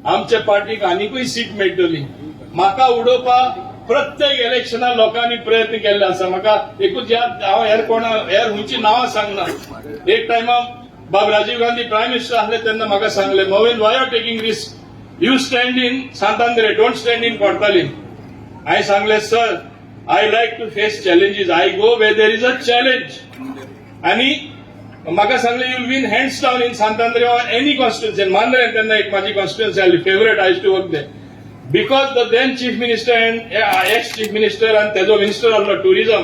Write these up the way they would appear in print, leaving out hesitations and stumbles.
आमच्या पार्टीक आनीकूय सीट मेळटली. म्हाका उडोवपाक प्रत्येक इलेक्शनात लोकांनी प्रयत्न केल्ले आसा. म्हाका एकूच याद, हांव हेर खंयची नांवां सांगना. एक टायमा बाब राजीव गांधी प्रायम मिनिस्टर आसले तेन्ना म्हाका सांगले, मोविन why are taking risk, you stand in St Andre, don't stand in Cortalim. हांवें सांगले, sir I like to face challenges, I go where there is a challenge. आनी म्हाका सांगले, you win hands down in St Andre or any constituency. Mandrem तेन्ना एक माझी constituency आसली, favourite, I to work there. Because the then chief minister and ex chief minister आनी तेजो minister आसलो टुरिझम,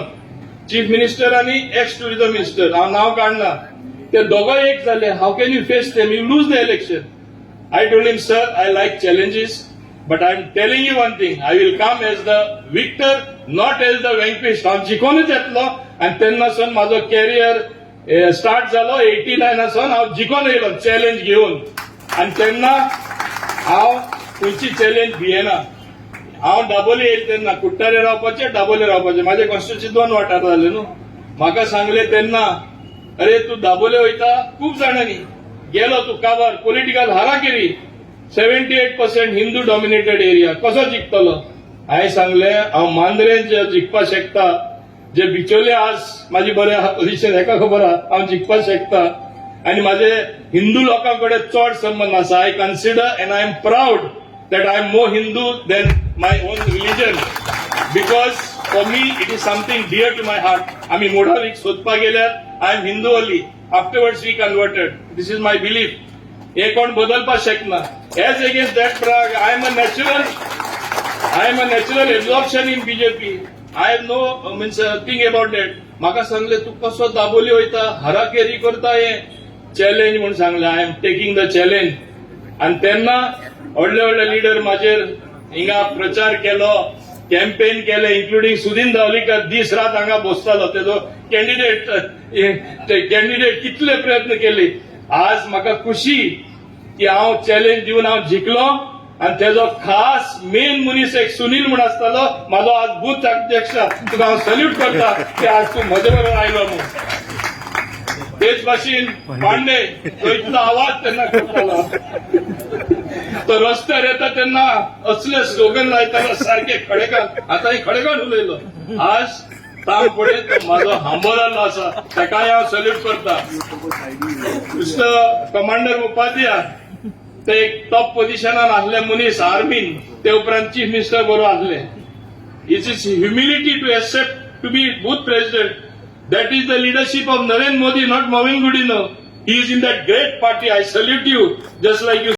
चीफ मिनिस्टर आनी एक्स टुरिझम मिनिस्टर, हांव नांव काडना, ते दोगांय एक जाले. How can you face them, you lose the election. I told him, sir, I like challenges, but I'm telling you one thing, I will come as the victor, not as the vanquished. हांव जिखूनच येतलो. आनी तेन्नासून म्हाजो carrier start जालो. 89 हांव जिखून येयलो challenge घेवन. आनी तेन्ना हांव खंयची चॅलेंज भियेना. हांव दाबोली येयले तेन्ना कुट्टारे रावपाचे, दाबोले रावपाचे. म्हाजे कॉन्स्टिट्युन्सी 2 वाठार जाले न्हू. म्हाका सांगले तेन्ना, अरे तू दाबोले वयता, खूब जाणांनी गेलो तू काबार, पॉलिटिकल हाराकिरी, 78% हिंदू डॉमिनेटेड एरिया, कसो जिखतलो. हांवें सांगले, हांव मांद्रेन जे जिखपा शकता, जे बिचोले आज माझी बरे आहा पोझिशन, हेका खबर आहा, हांव जिखपा शकता. आनी म्हाजे हिंदू लोकां कडेन चड संबंध आसा. I consider and I am proud that I am more Hindu than my own religion, because for me it is something dear to my heart. आमी मोडावीक सोदपाक गेल्यार I am Hindu only, afterwards we converted. This is my belief. हे कोण बदलपाक शकना. As against that I am a natural absorption in BJP. I have no means thing about that. म्हाका सांगले, तू कसो दाबोली वयता, हाराकेरी करता, हे चॅलेंज म्हणून सांगले. I am taking the challenge. आनी तेन्ना व्हडले व्हडले लिडर म्हाजेर हिंगा प्रचार केलो, कॅम्पेन केले, इन्क्लुडिंग सुदीन धावलीकर दीस रात हांगा बसतालो. तेजो कॅन्डिडेट कितले प्रयत्न केले. आज म्हाका खुशी की हांव चॅलेंज दिवन हांव जिखलो. आनी तेजो खास मेन मनीस एक सुनील म्हूण आसतालो, म्हाजो आज बूथ अध्यक्ष, तुका हांव सल्यूट करता की आज तूं म्हजे बरोबर आयलो म्हणून. तेच भाशेन पांडे, तो इतलो आवाज तेन्ना करतालो. तो रस्त्यार येता तेन्ना असले स्लोगन लायतालो सारखे खडेकार. आतां खडेकार उलयलो. आज ताम पडे तो म्हाजो हांबो जाल्लो आसा, ताकाय हांव सल्यूट करता. कमांडर उपाध्याय, ते एक टॉप पोझिशनान आसले मनीस आर्मीन, ते उपरांत चीफ मिनिस्टर बरोबर आसले. It's is humility to accept to be booth president. That is the leadership of Narendra Modi, not Movind Gudino. He is in that great party. I salute you, just like you